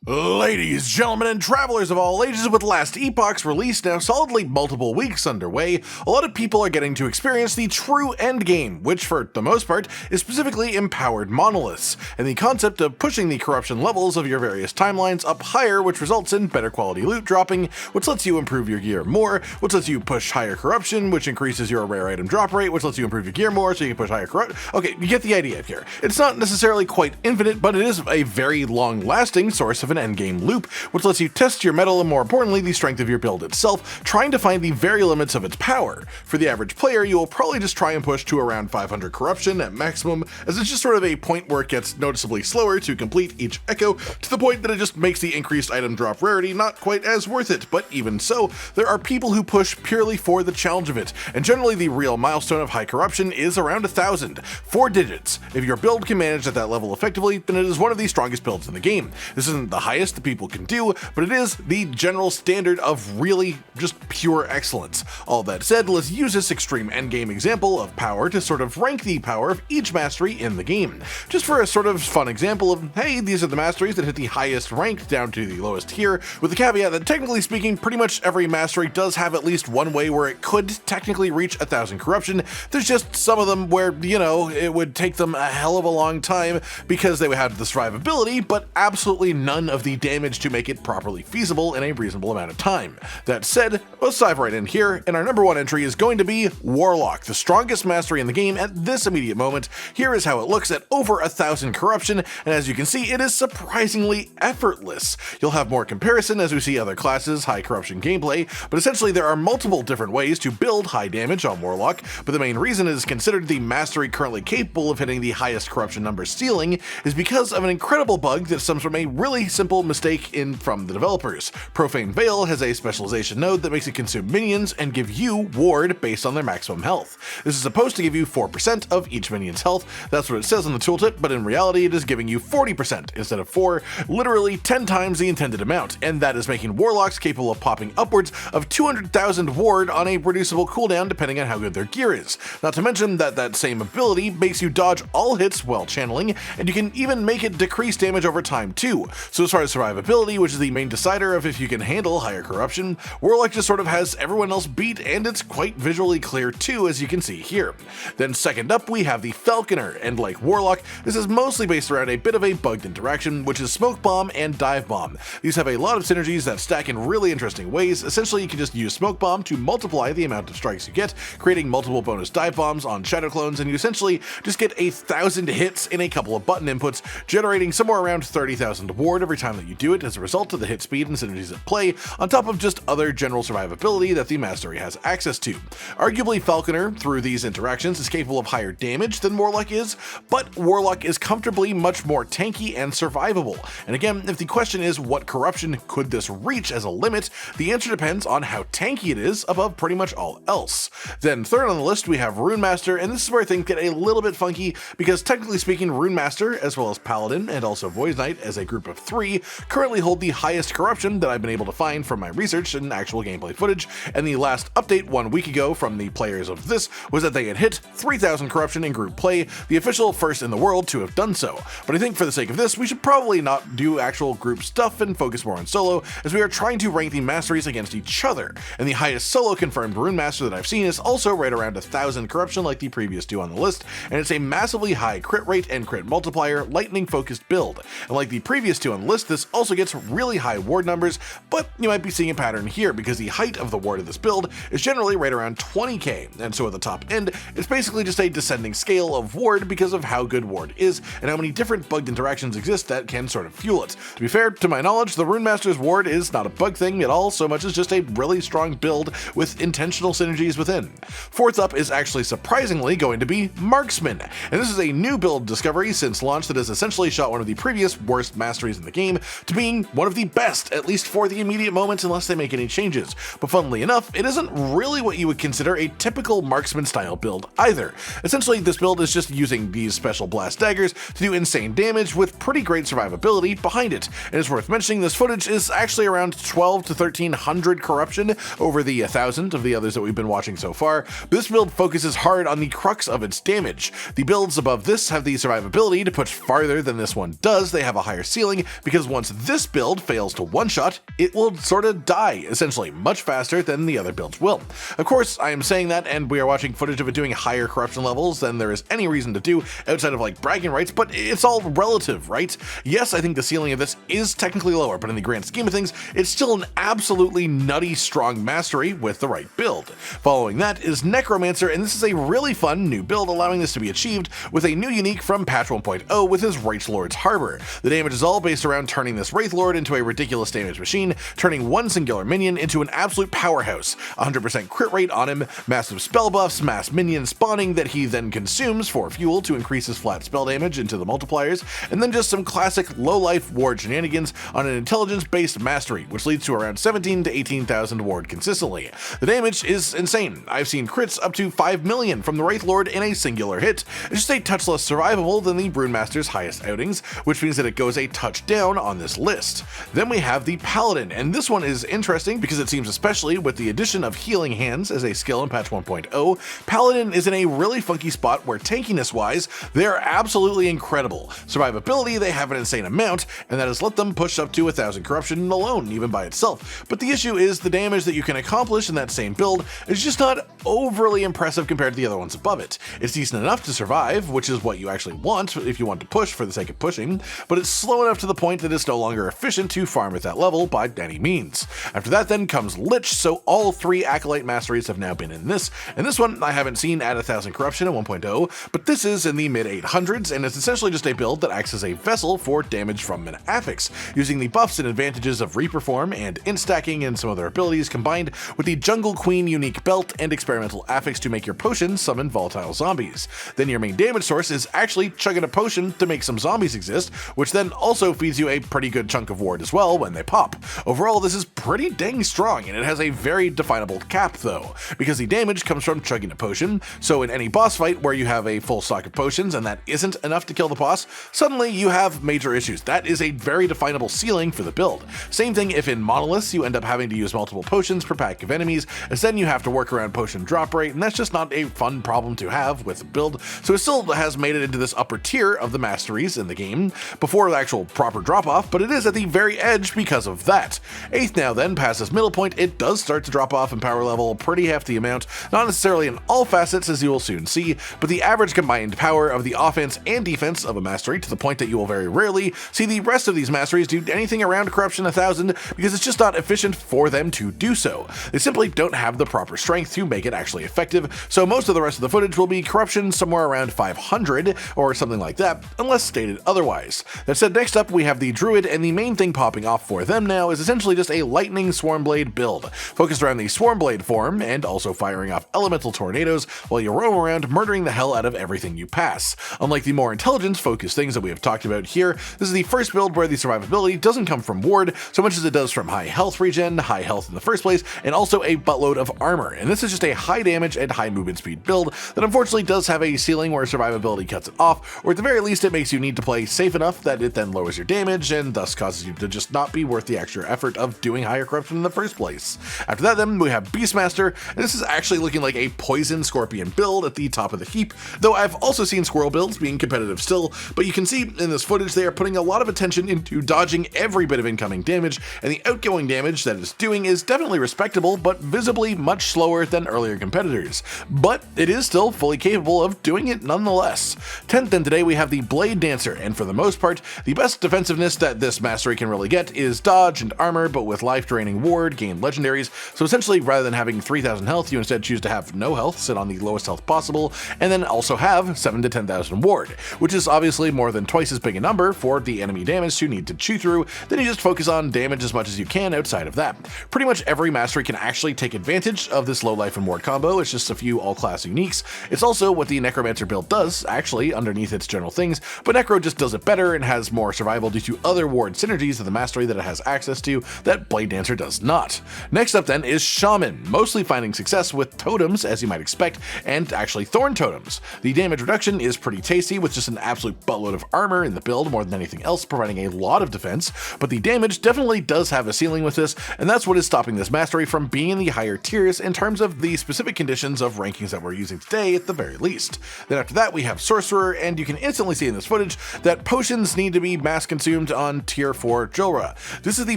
Ladies, gentlemen, and travelers of all ages, with Last Epoch's release now solidly multiple weeks underway, a lot of people are getting to experience the true endgame, which for the most part is specifically empowered monoliths, and the concept of pushing the corruption levels of your various timelines up higher, which results in better quality loot dropping, which lets you improve your gear more, which lets you push higher corruption, which increases your rare item drop rate, which lets you improve your gear more so you can push higher corruption. Okay, you get the idea here. It's not necessarily quite infinite, but it is a very long-lasting source of an endgame loop, which lets you test your metal and, more importantly, the strength of your build itself, trying to find the very limits of its power. For the average player, you will probably just try and push to around 500 corruption at maximum, as it's just sort of a point where it gets noticeably slower to complete each echo, to the point that it just makes the increased item drop rarity not quite as worth it. But even so, there are people who push purely for the challenge of it, and generally the real milestone of high corruption is around 1,000, 4 digits. If your build can manage at that level effectively, then it is one of the strongest builds in the game. This isn't the highest that people can do, but it is the general standard of really just pure excellence. All that said, let's use this extreme endgame example of power to sort of rank the power of each mastery in the game. Just for a sort of fun example of, hey, these are the masteries that hit the highest rank down to the lowest here, with the caveat that technically speaking, pretty much every mastery does have at least one way where it could technically reach 1,000 corruption. There's just some of them where, you know, it would take them a hell of a long time because they would have the survivability, but absolutely none of the damage to make it properly feasible in a reasonable amount of time. That said, let's dive right in here, and our number one entry is going to be Warlock, the strongest mastery in the game at this immediate moment. Here is how it looks at over 1,000 corruption, and as you can see, it is surprisingly effortless. You'll have more comparison as we see other classes' high corruption gameplay, but essentially there are multiple different ways to build high damage on Warlock, but the main reason it is considered the mastery currently capable of hitting the highest corruption number ceiling is because of an incredible bug that stems from a really simple mistake from the developers. Profane Veil has a specialization node that makes it consume minions and give you ward based on their maximum health. This is supposed to give you 4% of each minion's health. That's what it says on the tooltip, but in reality it is giving you 40% instead of 4, literally 10 times the intended amount, and that is making Warlocks capable of popping upwards of 200,000 ward on a reducible cooldown depending on how good their gear is. Not to mention that same ability makes you dodge all hits while channeling, and you can even make it decrease damage over time too. So as far as survivability, which is the main decider of if you can handle higher corruption, Warlock just sort of has everyone else beat, and it's quite visually clear too, as you can see here. Then second up we have the Falconer, and like Warlock, this is mostly based around a bit of a bugged interaction, which is Smoke Bomb and Dive Bomb. These have a lot of synergies that stack in really interesting ways. Essentially you can just use Smoke Bomb to multiply the amount of strikes you get, creating multiple bonus dive bombs on shadow clones, and you essentially just get 1,000 hits in a couple of button inputs, generating somewhere around 30,000 ward every time that you do it as a result of the hit speed and synergies at play, on top of just other general survivability that the mastery has access to. Arguably Falconer, through these interactions, is capable of higher damage than Warlock is, but Warlock is comfortably much more tanky and survivable. And again, if the question is what corruption could this reach as a limit, the answer depends on how tanky it is above pretty much all else. Then third on the list we have Rune Master, and this is where things get a little bit funky, because technically speaking Rune Master, as well as Paladin and also Void Knight as a group of 3, currently hold the highest corruption that I've been able to find from my research and actual gameplay footage, and the last update 1 week ago from the players of this was that they had hit 3,000 corruption in group play, the official first in the world to have done so. But I think for the sake of this, we should probably not do actual group stuff and focus more on solo, as we are trying to rank the masteries against each other, and the highest solo confirmed Rune Master that I've seen is also right around 1,000 corruption like the previous 2 on the list, and it's a massively high crit rate and crit multiplier lightning focused build. And like the previous 2 on the list, this also gets really high ward numbers, but you might be seeing a pattern here because the height of the ward of this build is generally right around 20k, and so at the top end, it's basically just a descending scale of ward because of how good ward is and how many different bugged interactions exist that can sort of fuel it. To be fair, to my knowledge, the Rune Master's ward is not a bug thing at all so much as just a really strong build with intentional synergies within. Fourth up is actually surprisingly going to be Marksman, and this is a new build discovery since launch that has essentially shot one of the previous worst masteries in the game to being one of the best, at least for the immediate moment unless they make any changes. But funnily enough, it isn't really what you would consider a typical Marksman style build either. Essentially this build is just using these special blast daggers to do insane damage with pretty great survivability behind it. And it's worth mentioning this footage is actually around 12 to 1300 corruption over the 1,000 of the others that we've been watching so far. This build focuses hard on the crux of its damage. The builds above this have the survivability to push farther than this one does. They have a higher ceiling because because once this build fails to one-shot, it will sort of die, essentially, much faster than the other builds will. Of course, I am saying that, and we are watching footage of it doing higher corruption levels than there is any reason to do outside of like bragging rights, but it's all relative, right? Yes, I think the ceiling of this is technically lower, but in the grand scheme of things, it's still an absolutely nutty strong mastery with the right build. Following that is Necromancer, and this is a really fun new build allowing this to be achieved with a new unique from patch 1.0 with his Wraith Lord's Harbor. The damage is all based around turning this Wraith Lord into a ridiculous damage machine, turning one singular minion into an absolute powerhouse, 100% crit rate on him, massive spell buffs, mass minion spawning that he then consumes for fuel to increase his flat spell damage into the multipliers, and then just some classic low-life ward shenanigans on an intelligence-based mastery, which leads to around 17 to 18,000 ward consistently. The damage is insane. I've seen crits up to 5 million from the Wraith Lord in a singular hit. It's just a touch less survivable than the Rune Master's highest outings, which means that it goes a touch down on this list. Then we have the Paladin, and this one is interesting because it seems, especially with the addition of Healing Hands as a skill in patch 1.0, Paladin is in a really funky spot where tankiness-wise, they're absolutely incredible. Survivability, they have an insane amount, and that has let them push up to 1,000 corruption alone, even by itself. But the issue is the damage that you can accomplish in that same build is just not overly impressive compared to the other ones above it. It's decent enough to survive, which is what you actually want if you want to push for the sake of pushing, but it's slow enough to the point that it's no longer efficient to farm at that level by any means. After that then comes Lich, so all 3 Acolyte Masteries have now been in this, and this one I haven't seen at 1,000 corruption at 1.0, but this is in the mid 800s, and it's essentially just a build that acts as a vessel for damage from an affix, using the buffs and advantages of Reperform and instacking and some other abilities combined with the Jungle Queen unique belt and experimental affix to make your potions summon volatile zombies. Then your main damage source is actually chugging a potion to make some zombies exist, which then also feeds you a pretty good chunk of ward as well when they pop. Overall, this is pretty dang strong, and it has a very definable cap though, because the damage comes from chugging a potion, so in any boss fight where you have a full stock of potions and that isn't enough to kill the boss, suddenly you have major issues. That is a very definable ceiling for the build. Same thing if in monoliths you end up having to use multiple potions per pack of enemies, as then you have to work around potion drop rate, and that's just not a fun problem to have with the build, so it still has made it into this upper tier of the masteries in the game before the actual proper drop off, but it is at the very edge because of that. 8th now then, past this middle point, it does start to drop off in power level a pretty hefty amount, not necessarily in all facets as you will soon see, but the average combined power of the offense and defense of a mastery to the point that you will very rarely see the rest of these masteries do anything around corruption 1,000 because it's just not efficient for them to do so. They simply don't have the proper strength to make it actually effective, so most of the rest of the footage will be corruption somewhere around 500 or something like that, unless stated otherwise. That said, next up we have the Druid, and the main thing popping off for them now is essentially just a lightning Swarmblade build, focused around the Swarmblade form and also firing off elemental tornadoes while you roam around murdering the hell out of everything you pass. Unlike the more intelligence-focused things that we have talked about here, this is the first build where the survivability doesn't come from ward so much as it does from high health regen, high health in the first place, and also a buttload of armor, and this is just a high damage and high movement speed build that unfortunately does have a ceiling where survivability cuts it off, or at the very least it makes you need to play safe enough that it then lowers your damage and thus causes you to just not be worth the extra effort of doing higher corruption in the first place. After that then we have Beastmaster, and this is actually looking like a poison scorpion build at the top of the heap, though I've also seen squirrel builds being competitive still, but you can see in this footage they are putting a lot of attention into dodging every bit of incoming damage, and the outgoing damage that it's doing is definitely respectable, but visibly much slower than earlier competitors. But it is still fully capable of doing it nonetheless. 10th then today we have the Bladedancer, and for the most part, the best defensiveness that this mastery can really get is dodge and armor, but with life-draining ward, gain legendaries, so essentially rather than having 3,000 health, you instead choose to have no health, sit on the lowest health possible, and then also have 7 to 10,000 ward, which is obviously more than twice as big a number for the enemy damage to need to chew through, then you just focus on damage as much as you can outside of that. Pretty much every mastery can actually take advantage of this low life and ward combo, it's just a few all-class uniques. It's also what the Necromancer build does, actually, underneath its general things, but Necro just does it better and has more survival due to other ward synergies of the mastery that it has access to that Bladedancer does not. Next up then is Shaman, mostly finding success with totems, as you might expect, and actually thorn totems. The damage reduction is pretty tasty, with just an absolute buttload of armor in the build more than anything else, providing a lot of defense, but the damage definitely does have a ceiling with this, and that's what is stopping this mastery from being in the higher tiers in terms of the specific conditions of rankings that we're using today at the very least. Then after that we have Sorcerer, and you can instantly see in this footage that potions need to be mass consumed consumed on tier 4 Jolra. This is the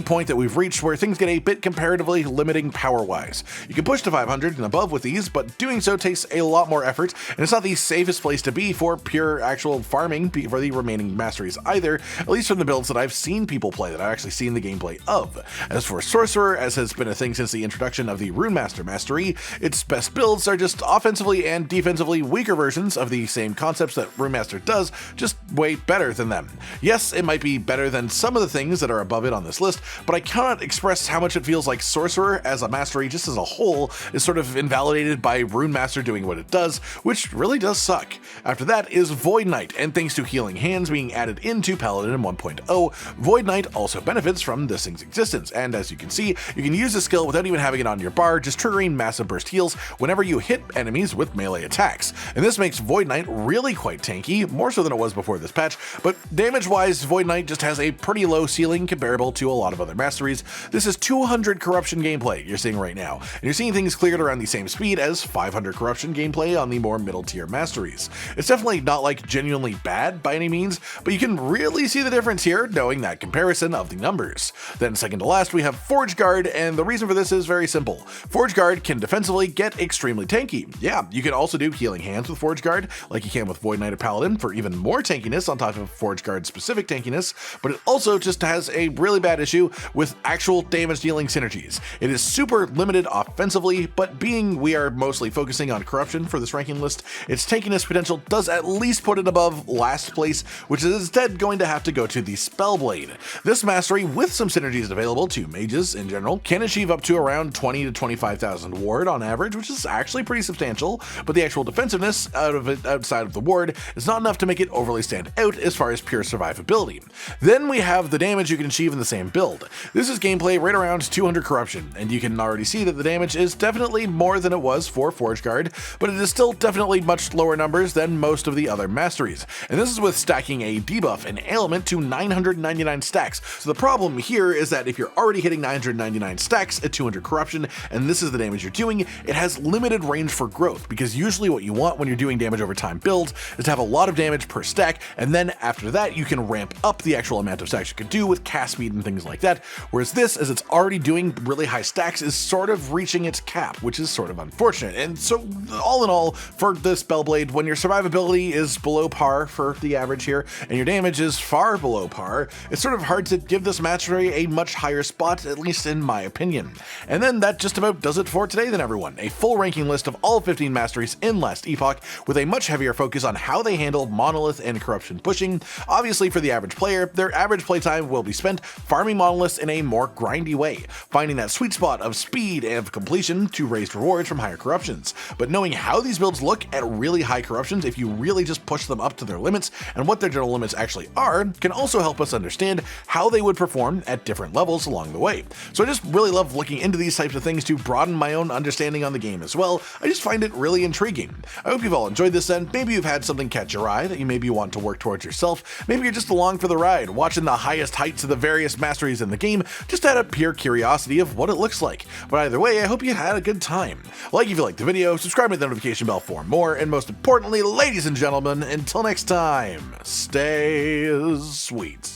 point that we've reached where things get a bit comparatively limiting power-wise. You can push to 500 and above with these, but doing so takes a lot more effort, and it's not the safest place to be for pure actual farming for the remaining masteries either, at least from the builds that I've seen people play, that I've actually seen the gameplay of. As for Sorcerer, as has been a thing since the introduction of the Rune Master mastery, its best builds are just offensively and defensively weaker versions of the same concepts that Rune Master does, just way better than them. Yes, it might be better than some of the things that are above it on this list, but I cannot express how much it feels like Sorcerer as a mastery just as a whole is sort of invalidated by Rune Master doing what it does, which really does suck. After that is Void Knight, and thanks to Healing Hands being added into Paladin 1.0, Void Knight also benefits from this thing's existence, and as you can see, you can use the skill without even having it on your bar, just triggering massive burst heals whenever you hit enemies with melee attacks. And this makes Void Knight really quite tanky, more so than it was before this patch, but damage-wise, Void Knight just has a pretty low ceiling comparable to a lot of other masteries. This is 200 corruption gameplay you're seeing right now, and you're seeing things cleared around the same speed as 500 corruption gameplay on the more middle tier masteries. It's definitely not like genuinely bad by any means, but you can really see the difference here knowing that comparison of the numbers. Then second to last we have Forge Guard, and the reason for this is very simple. Forge Guard can defensively get extremely tanky. Yeah, you can also do Healing Hands with Forge Guard, like you can with Void Knight or Paladin for even more tankiness on top of Forge Guard specific tankiness, but it also just has a really bad issue with actual damage dealing synergies. It is super limited offensively, but being we are mostly focusing on corruption for this ranking list, its tankiness potential does at least put it above last place, which is instead going to have to go to the Spellblade. This mastery, with some synergies available to mages in general, can achieve up to around 20 to 25,000 ward on average, which is actually pretty substantial, but the actual defensiveness out of it outside of the ward is not enough to make it overly stand out as far as pure survivability. Then we have the damage you can achieve in the same build. This is gameplay right around 200 corruption, and you can already see that the damage is definitely more than it was for Forge Guard, but it is still definitely much lower numbers than most of the other masteries, and this is with stacking a debuff and ailment to 999 stacks. So the problem here is that if you're already hitting 999 stacks at 200 corruption, and this is the damage you're doing, it has limited range for growth, because usually what you want when you're doing damage over time builds is to have a lot of damage per stack, and then after that you can ramp up the actual amount of stacks you could do with cast speed and things like that, whereas this, as it's already doing really high stacks, is sort of reaching its cap, which is sort of unfortunate. And so all in all, for the Spellblade, when your survivability is below par for the average here, and your damage is far below par, it's sort of hard to give this mastery a much higher spot, at least in my opinion. And then that just about does it for today then, everyone. A full ranking list of all 15 masteries in Last Epoch, with a much heavier focus on how they handle monolith and corruption pushing. Obviously for the average player, their average playtime will be spent farming monoliths in a more grindy way, finding that sweet spot of speed and of completion to raise rewards from higher corruptions. But knowing how these builds look at really high corruptions, if you really just push them up to their limits, and what their general limits actually are, can also help us understand how they would perform at different levels along the way. So I just really love looking into these types of things to broaden my own understanding on the game as well. I just find it really intriguing. I hope you've all enjoyed this then. Maybe you've had something catch your eye that you maybe want to work towards yourself. Maybe you're just along for the ride, watching the highest heights of the various masteries in the game, just out of pure curiosity of what it looks like. But either way, I hope you had a good time. Like if you liked the video, subscribe to the notification bell for more, and most importantly, ladies and gentlemen, until next time, stay sweet.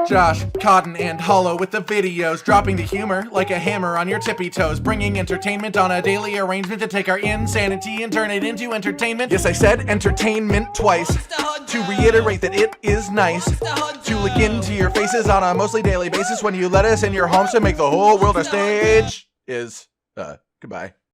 Josh, Cotton, and Hollow with the videos, dropping the humor like a hammer on your tippy toes, bringing entertainment on a daily arrangement to take our insanity and turn it into entertainment. Yes, I said entertainment twice, to reiterate that it is nice to look into your faces on a mostly daily basis when you let us in your homes to make the whole world a stage. Goodbye.